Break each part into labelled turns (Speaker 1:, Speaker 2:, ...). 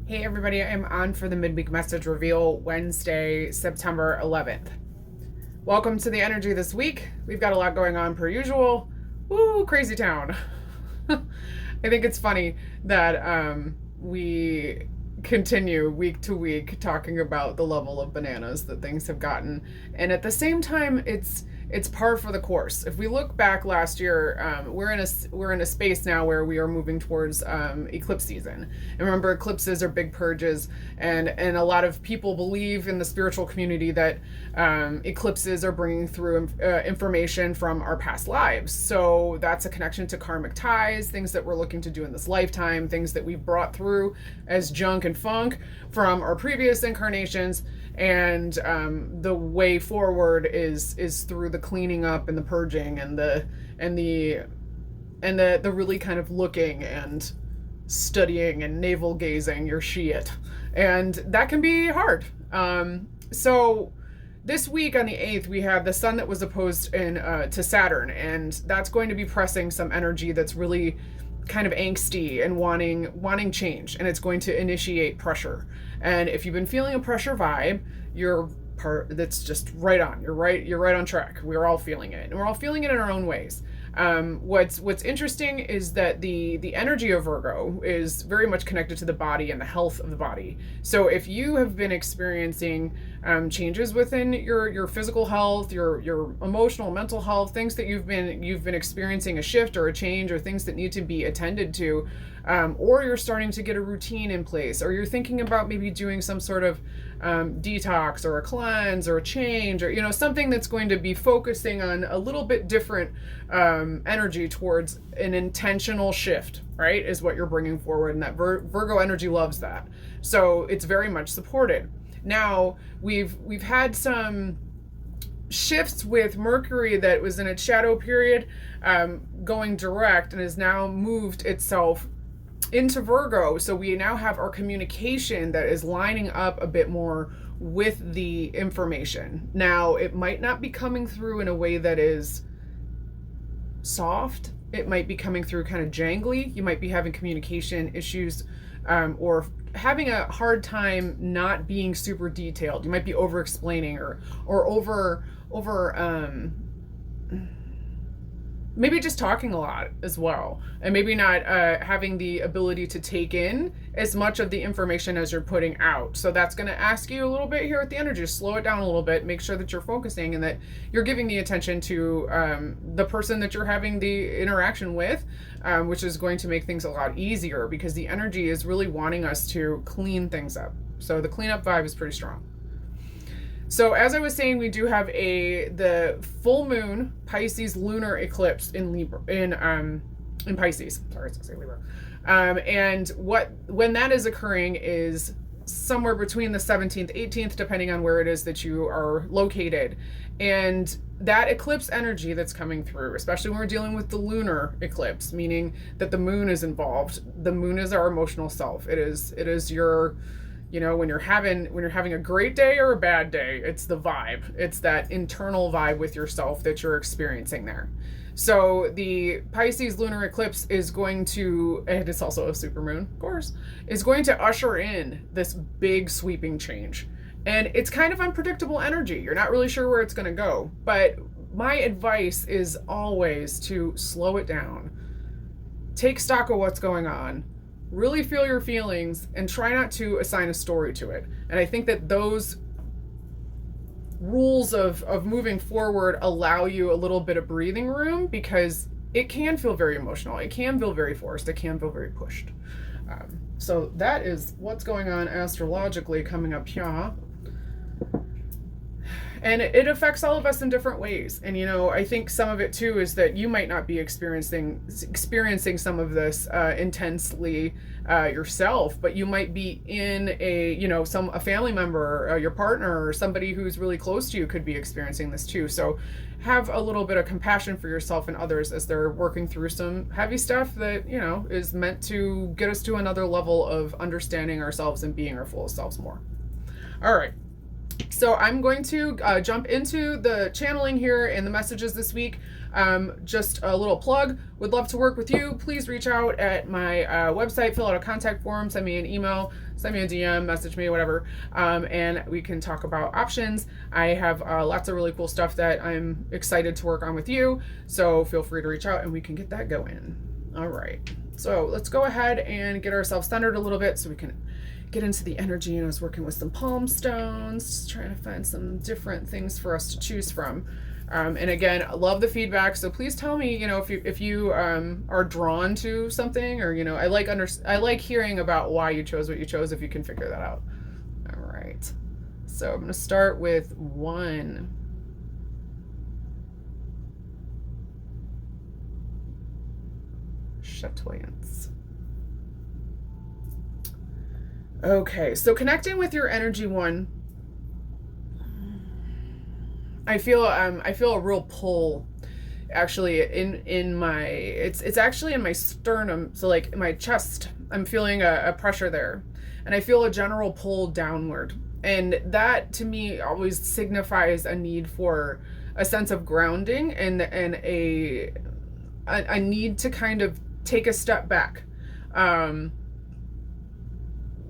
Speaker 1: Hey everybody, I'm on for the midweek message reveal Wednesday, September 11th. Welcome to the energy this week. We've got a lot going on per usual. Woo, crazy town. I think it's funny that we continue week to week talking about the level of bananas that things have gotten, and at the same time it's par for the course. If we look back last year, we're in a space now where we are moving towards eclipse season. And remember, eclipses are big purges, and a lot of people believe in the spiritual community that eclipses are bringing through information from our past lives. So that's a connection to karmic ties, things that we're looking to do in this lifetime, things that we've brought through as junk and funk from our previous incarnations. And the way forward is through the cleaning up and the purging and the really kind of looking and studying and navel gazing your shit, and that can be hard. So this week on the 8th, we have the sun that was opposed to Saturn, and that's going to be pressing some energy that's really kind of angsty and wanting change, and it's going to initiate pressure. And if you've been feeling a pressure vibe, that's just right on. You're right on track. We're all feeling it, and we're all feeling it in our own ways. What's interesting is that the energy of Virgo is very much connected to the body and the health of the body. So if you have been experiencing changes within your physical health, your emotional, mental health, things that you've been experiencing a shift or a change, or things that need to be attended to, or you're starting to get a routine in place, or you're thinking about maybe doing some sort of detox or a cleanse or a change, or something that's going to be focusing on a little bit different energy towards an intentional shift, right, is what you're bringing forward, and that Virgo energy loves that. So it's very much supported. Now we've had some shifts with Mercury that was in its shadow period, going direct, and has now moved itself into Virgo. So we now have our communication that is lining up a bit more with the information. Now, it might not be coming through in a way that is soft. It might be coming through kind of jangly. You might be having communication issues, or having a hard time not being super detailed. You might be over explaining or over maybe just talking a lot as well, and maybe not having the ability to take in as much of the information as you're putting out. So that's going to ask you a little bit here at the energy. Slow it down a little bit, make sure that you're focusing and that you're giving the attention to the person that you're having the interaction with, which is going to make things a lot easier, because the energy is really wanting us to clean things up. So the cleanup vibe is pretty strong. So as I was saying, we do have the full moon Pisces lunar eclipse in Libra, in Pisces. Sorry, I was gonna say Libra. And when that is occurring is somewhere between the 17th, 18th, depending on where it is that you are located. And that eclipse energy that's coming through, especially when we're dealing with the lunar eclipse, meaning that the moon is involved. The moon is our emotional self. It is your, when you're having a great day or a bad day, it's the vibe. It's that internal vibe with yourself that you're experiencing there. So the Pisces lunar eclipse is going to, and it's also a supermoon, of course, is going to usher in this big sweeping change. And it's kind of unpredictable energy. You're not really sure where it's going to go. But my advice is always to slow it down. Take stock of what's going on. Really feel your feelings and try not to assign a story to it. And I think that those rules of moving forward allow you a little bit of breathing room, because it can feel very emotional. It can feel very forced. It can feel very pushed. So that is what's going on astrologically coming up here. And it affects all of us in different ways. And, I think some of it too is that you might not be experiencing some of this intensely yourself, but you might be in a family member, your partner, or somebody who's really close to you could be experiencing this too. So have a little bit of compassion for yourself and others as they're working through some heavy stuff that, is meant to get us to another level of understanding ourselves and being our fullest selves more. All right. So I'm going to jump into the channeling here and the messages this week. Just a little plug. Would love to work with you. Please reach out at my website, fill out a contact form, send me an email, send me a DM, message me, whatever, and we can talk about options. I have lots of really cool stuff that I'm excited to work on with you, so feel free to reach out and we can get that going. All right, so let's go ahead and get ourselves centered a little bit so we can get into the energy. And I was working with some palm stones, just trying to find some different things for us to choose from. And again, I love the feedback. So please tell me, if you are drawn to something, or I like hearing about why you chose what you chose, if you can figure that out. All right. So I'm going to start with 1. Chatoyance. Okay, so connecting with your energy 1. I feel a real pull, actually, in my, it's actually in my sternum, so like in my chest. I'm feeling a pressure there, and I feel a general pull downward, and that to me always signifies a need for a sense of grounding and a need to kind of take a step back.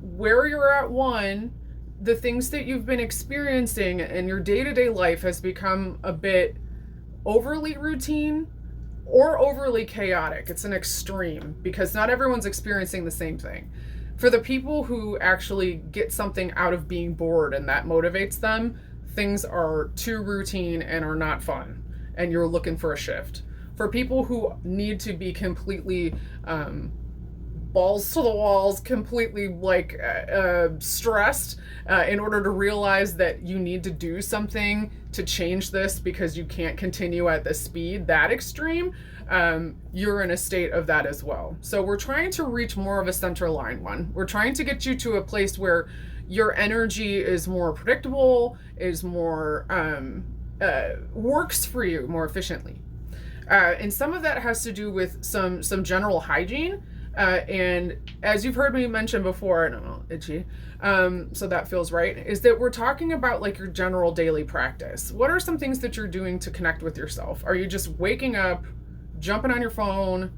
Speaker 1: Where you're at 1, the things that you've been experiencing in your day-to-day life has become a bit overly routine or overly chaotic. It's an extreme, because not everyone's experiencing the same thing. For the people who actually get something out of being bored and that motivates them, things are too routine and are not fun, and you're looking for a shift. For people who need to be completely balls to the walls, completely stressed in order to realize that you need to do something to change this because you can't continue at the speed that extreme, you're in a state of that as well. So we're trying to reach more of a center line 1. We're trying to get you to a place where your energy is more predictable, is more works for you more efficiently. And some of that has to do with some general hygiene. And as you've heard me mention before, I don't know, itchy, so that feels right, is that we're talking about like your general daily practice. What are some things that you're doing to connect with yourself? Are you just waking up, jumping on your phone,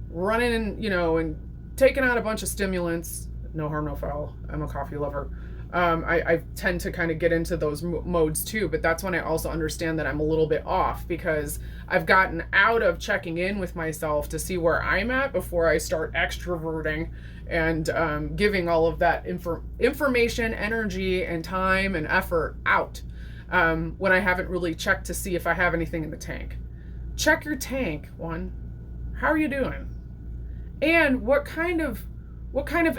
Speaker 1: running, and taking out a bunch of stimulants? No harm, no foul. I'm a coffee lover. I tend to kind of get into those modes too, but that's when I also understand that I'm a little bit off, because I've gotten out of checking in with myself to see where I'm at before I start extroverting and giving all of that information, energy, and time and effort out when I haven't really checked to see if I have anything in the tank. Check your tank, 1. How are you doing? And what kind of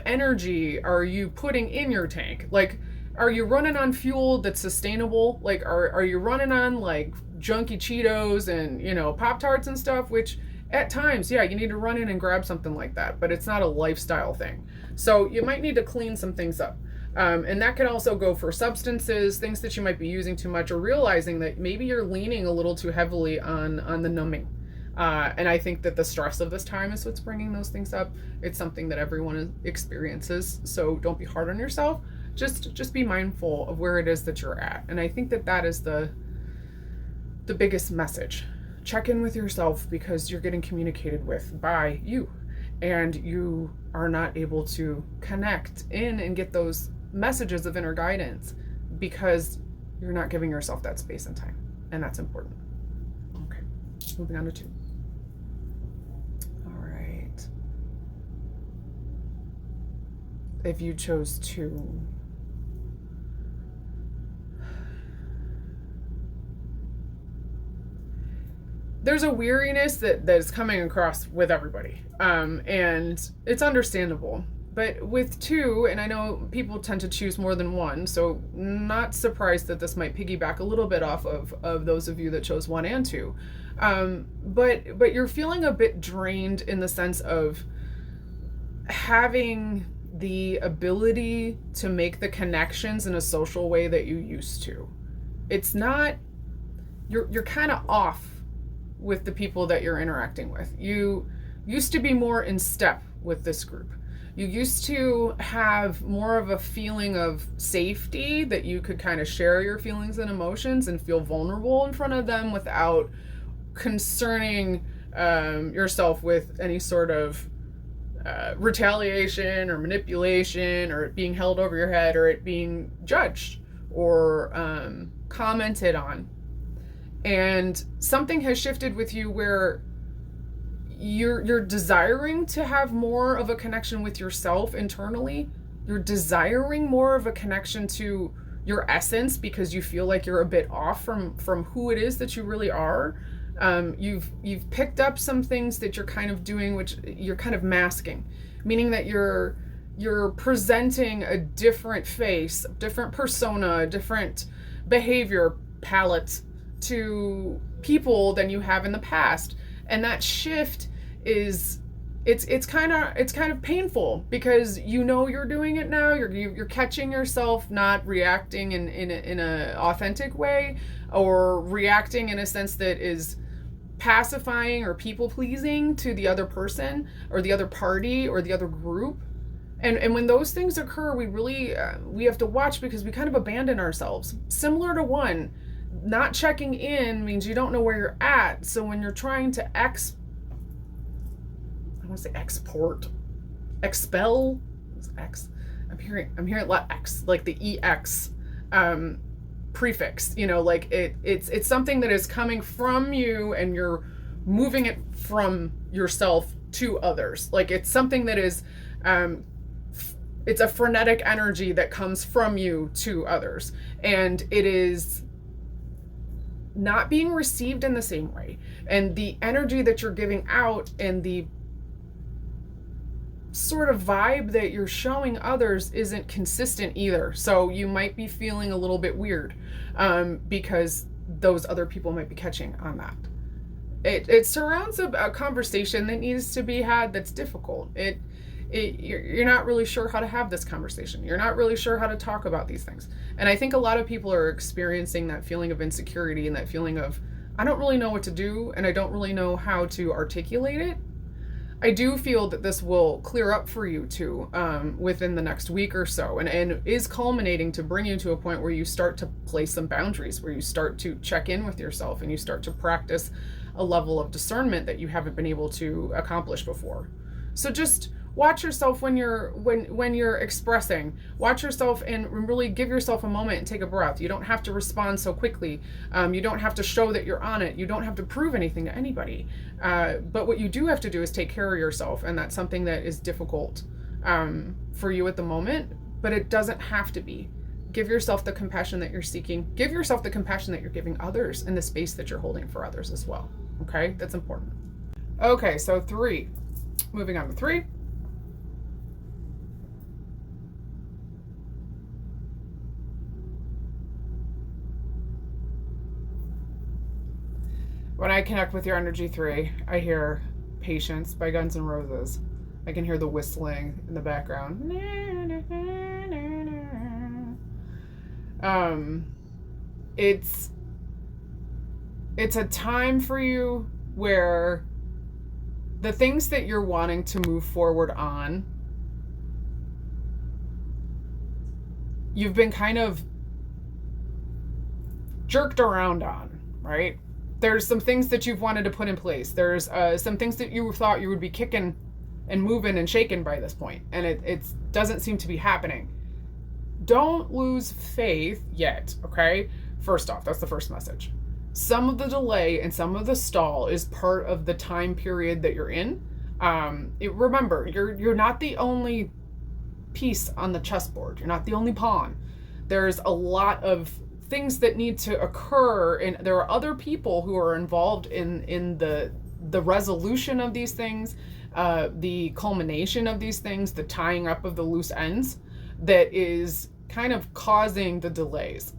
Speaker 1: energy are you putting in your tank? Like, are you running on fuel that's sustainable? Like, are you running on like junky Cheetos and, Pop-Tarts and stuff, which at times, yeah, you need to run in and grab something like that, but it's not a lifestyle thing. So you might need to clean some things up. And that can also go for substances, things that you might be using too much, or realizing that maybe you're leaning a little too heavily on the numbing. And I think that the stress of this time is what's bringing those things up. It's something that everyone experiences, so don't be hard on yourself. Just be mindful of where it is that you're at. And I think that is the biggest message. Check in with yourself, because you're getting communicated with by you, and you are not able to connect in and get those messages of inner guidance because you're not giving yourself that space and time, and that's important. Okay, moving on to 2. If you chose 2, there's a weariness that is coming across with everybody, and it's understandable. But with 2, and I know people tend to choose more than 1, so not surprised that this might piggyback a little bit off of those of you that chose 1 and 2. But you're feeling a bit drained in the sense of having the ability to make the connections in a social way that you used to. It's not, you're kind of off with the people that you're interacting with. You used to be more in step with this group. You used to have more of a feeling of safety, that you could kind of share your feelings and emotions and feel vulnerable in front of them without concerning yourself with any sort of retaliation or manipulation, or it being held over your head, or it being judged or commented on. And something has shifted with you where you're desiring to have more of a connection with yourself internally. You're desiring more of a connection to your essence because you feel like you're a bit off from who it is that you really are. You've picked up some things that you're kind of doing, which you're kind of masking, meaning that you're presenting a different face, different persona, different behavior palette to people than you have in the past. And that shift is it's kind of painful, because you know you're doing it now. You're catching yourself not reacting in a authentic way, or reacting in a sense that is pacifying or people pleasing to the other person or the other party or the other group. And when those things occur, we really we have to watch, because we kind of abandon ourselves. Similar to one, not checking in means you don't know where you're at. So when you're trying to expel, X. I'm hearing a lot X, like the EX prefix. Like it's something that is coming from you, and you're moving it from yourself to others. Like it's something that is it's a frenetic energy that comes from you to others, and it is not being received in the same way. And the energy that you're giving out and the sort of vibe that you're showing others isn't consistent either. So you might be feeling a little bit weird because those other people might be catching on that. It surrounds a conversation that needs to be had that's difficult. You're not really sure how to have this conversation. You're not really sure how to talk about these things. And I think a lot of people are experiencing that feeling of insecurity and that feeling of, I don't really know what to do, and I don't really know how to articulate it. I do feel that this will clear up for you too within the next week or so, and is culminating to bring you to a point where you start to place some boundaries, where you start to check in with yourself and you start to practice a level of discernment that you haven't been able to accomplish before. So just watch yourself when you're expressing. Watch yourself and really give yourself a moment and take a breath. You don't have to respond so quickly. You don't have to show that you're on it. You don't have to prove anything to anybody. But what you do have to do is take care of yourself, and that's something that is difficult for you at the moment, but it doesn't have to be. Give yourself the compassion that you're seeking. Give yourself the compassion that you're giving others in the space that you're holding for others as well. Okay? That's important. Okay, so 3. Moving on to 3. When I connect with your energy 3, I hear Patience by Guns N' Roses. I can hear the whistling in the background. It's a time for you where the things that you're wanting to move forward on, you've been kind of jerked around on, right? There's some things that you've wanted to put in place. There's some things that you thought you would be kicking and moving and shaking by this point, and it doesn't seem to be happening. Don't lose faith yet, okay? First off, that's the first message. Some of the delay and some of the stall is part of the time period that you're in. Remember, you're not the only piece on the chessboard. You're not the only pawn. There's a lot of things that need to occur, and there are other people who are involved in the resolution of these things, the culmination of these things, the tying up of the loose ends that is kind of causing the delays.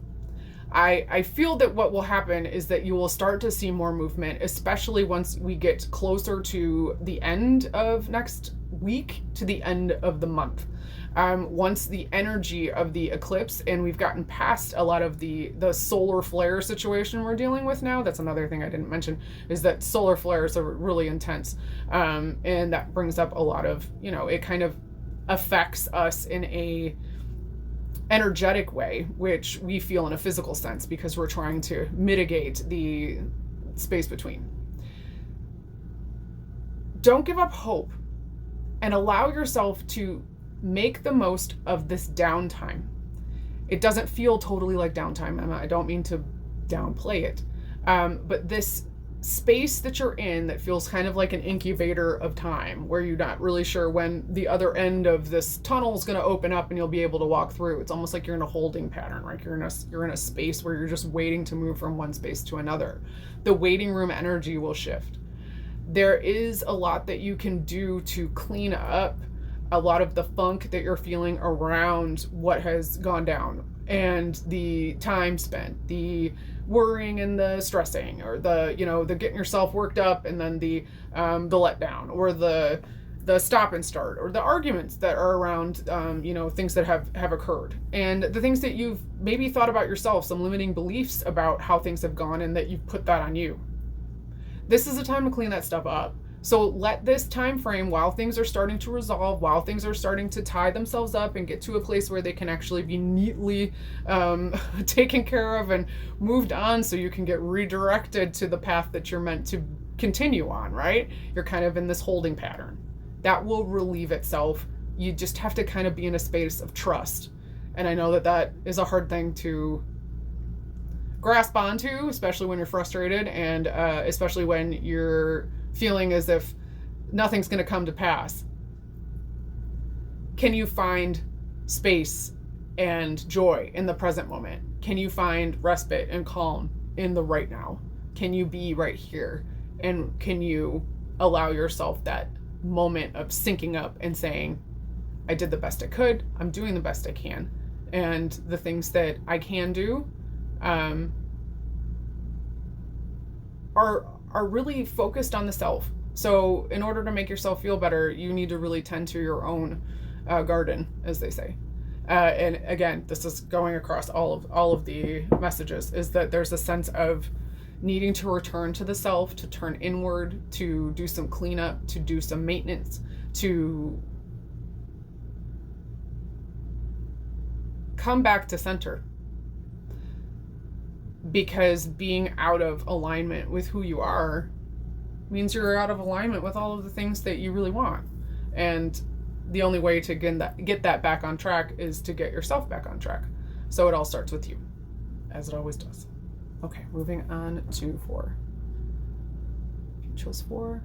Speaker 1: I feel that what will happen is that you will start to see more movement, especially once we get closer to the end of next week, to the end of the month. Once the energy of the eclipse, and we've gotten past a lot of the solar flare situation we're dealing with now. That's another thing I didn't mention, is that solar flares are really intense. And that brings up a lot of, it kind of affects us in a energetic way, which we feel in a physical sense because we're trying to mitigate the space between. Don't give up hope and allow yourself to make the most of this downtime. It doesn't feel totally like downtime. I don't mean to downplay it. But this space that you're in that feels kind of like an incubator of time where you're not really sure when the other end of this tunnel is going to open up and you'll be able to walk through. It's almost like you're in a holding pattern, right? You're in a space where you're just waiting to move from one space to another. The waiting room energy will shift. There is a lot that you can do to clean up a lot of the funk that you're feeling around what has gone down and the time spent, the worrying and the stressing, or the getting yourself worked up and then the letdown, or the stop and start, or the arguments that are around things that have occurred, and the things that you've maybe thought about yourself, some limiting beliefs about how things have gone and that you've put that on you. This is a time to clean that stuff up. So let this time frame, while things are starting to resolve, while things are starting to tie themselves up and get to a place where they can actually be neatly taken care of and moved on, so you can get redirected to the path that you're meant to continue on, right? You're kind of in this holding pattern. That will relieve itself. You just have to kind of be in a space of trust. And I know that that is a hard thing to grasp onto, especially when you're frustrated, and especially when you're feeling as if nothing's going to come to pass. Can you find space and joy in the present moment? Can you find respite and calm in the right now? Can you be right here? And can you allow yourself that moment of syncing up and saying, I did the best I could, I'm doing the best I can, and the things that I can do are really focused on the self. So in order to make yourself feel better, you need to really tend to your own garden, as they say. And again, this is going across all of the messages, is that there's a sense of needing to return to the self, to turn inward, to do some cleanup, to do some maintenance, to come back to center. Because being out of alignment with who you are means you're out of alignment with all of the things that you really want. And the only way to get that back on track is to get yourself back on track. So it all starts with you, as it always does. Okay, moving on to 4. You chose 4.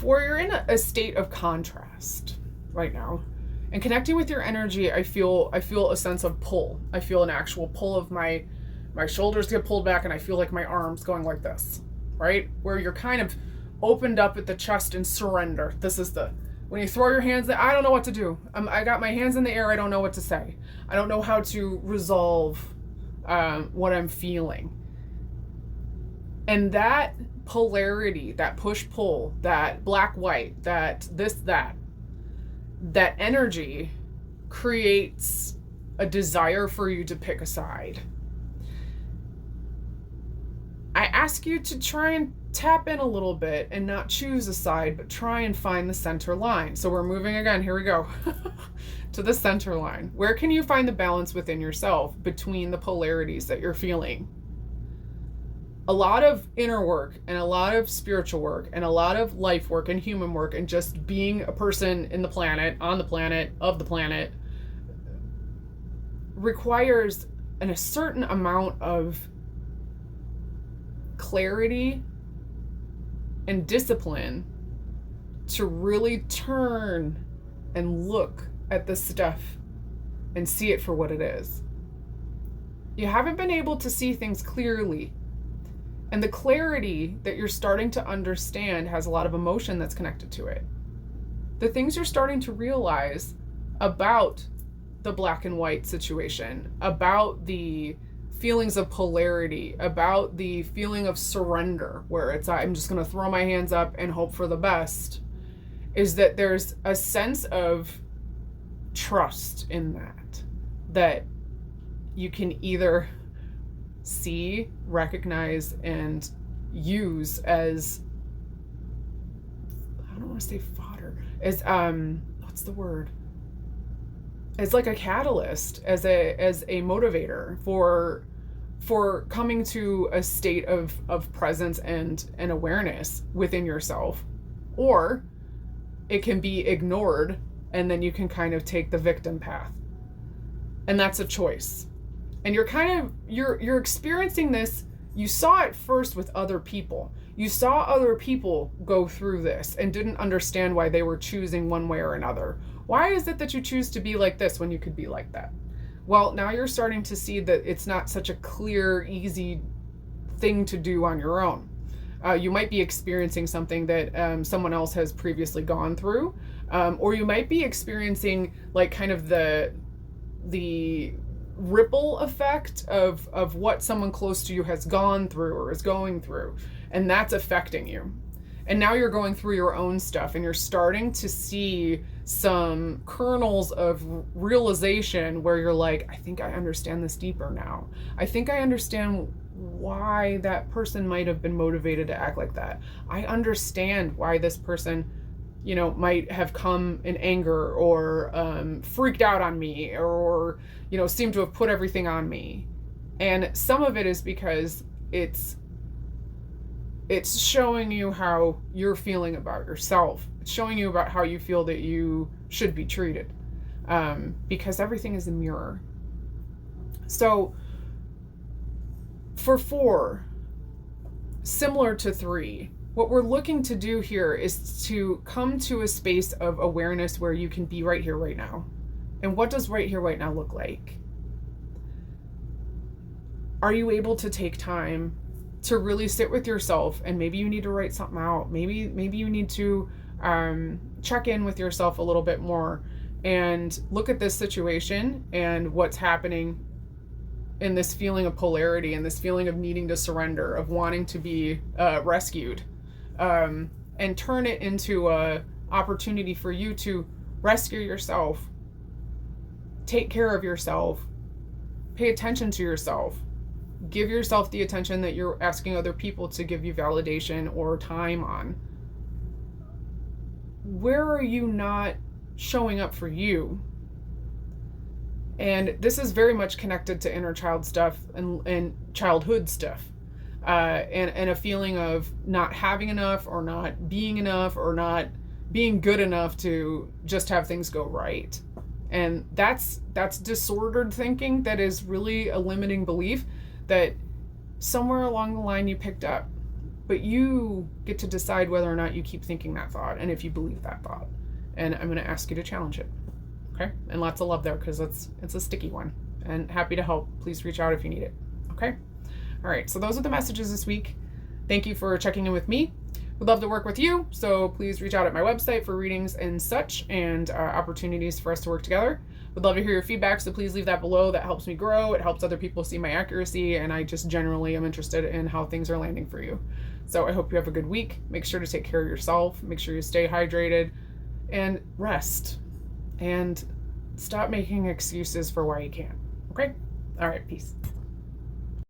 Speaker 1: You're in a state of contrast right now. And connecting with your energy, I feel a sense of pull. I feel an actual pull of my shoulders get pulled back, and I feel like my arms going like this, right? Where you're kind of opened up at the chest and surrender. This is when you throw your hands, I don't know what to do. I got my hands in the air. I don't know what to say. I don't know how to resolve what I'm feeling. And that polarity, that push-pull, that black-white, that this, that energy creates a desire for you to pick a side. I ask you to try and tap in a little bit and not choose a side, but try and find the center line. So we're moving again, here we go, to the center line. Where can you find the balance within yourself between the polarities that you're feeling? A lot of inner work and a lot of spiritual work and a lot of life work and human work and just being a person in the planet, on the planet, of the planet, requires a certain amount of clarity and discipline to really turn and look at the stuff and see it for what it is. You haven't been able to see things clearly. And the clarity that you're starting to understand has a lot of emotion that's connected to it. The things you're starting to realize about the black and white situation, about the feelings of polarity, about the feeling of surrender, where it's I'm just going to throw my hands up and hope for the best, is that there's a sense of trust in that you can either see, recognize, and use as, I don't want to say fodder, as what's the word? As like a catalyst, as a motivator for coming to a state of presence and awareness within yourself. Or it can be ignored, and then you can kind of take the victim path. And that's a choice. And you're experiencing this. You saw it first with other people. You saw other people go through this and didn't understand why they were choosing one way or another. Why is it that you choose to be like this when you could be like that? Well, now you're starting to see that it's not such a clear, easy thing to do on your own. You might be experiencing something that someone else has previously gone through, or you might be experiencing like kind of the ripple effect of what someone close to you has gone through or is going through, and that's affecting you. And now you're going through your own stuff, and you're starting to see some kernels of realization where you're like, I think I understand this deeper now. I think I understand why that person might have been motivated to act like that. I understand why this person, might have come in anger or freaked out on me or, seemed to have put everything on me. And some of it is because it's showing you how you're feeling about yourself. It's showing you about how you feel that you should be treated, because everything is a mirror. So for 4, similar to 3, what we're looking to do here is to come to a space of awareness where you can be right here, right now. And what does right here, right now look like? Are you able to take time to really sit with yourself? And maybe you need to write something out. Maybe you need to check in with yourself a little bit more and look at this situation and what's happening in this feeling of polarity and this feeling of needing to surrender, of wanting to be rescued, and turn it into a opportunity for you to rescue yourself, take care of yourself, pay attention to yourself, give yourself the attention that you're asking other people to give you validation or time on. Where are you not showing up for you? And this is very much connected to inner child stuff and childhood stuff, and a feeling of not having enough or not being enough or not being good enough to just have things go right. And that's disordered thinking. That is really a limiting belief that somewhere along the line you picked up, but you get to decide whether or not you keep thinking that thought and if you believe that thought. And I'm going to ask you to challenge it. Okay? And lots of love there, because it's a sticky one, and happy to help. Please reach out if you need it. Okay? All right. So those are the messages this week. Thank you for checking in with me. Would love to work with you. So please reach out at my website for readings and such, and opportunities for us to work together. Would love to hear your feedback. So please leave that below. That helps me grow. It helps other people see my accuracy. And I just generally am interested in how things are landing for you. So I hope you have a good week. Make sure to take care of yourself. Make sure you stay hydrated and rest. And stop making excuses for why you can't. Okay? All right. Peace.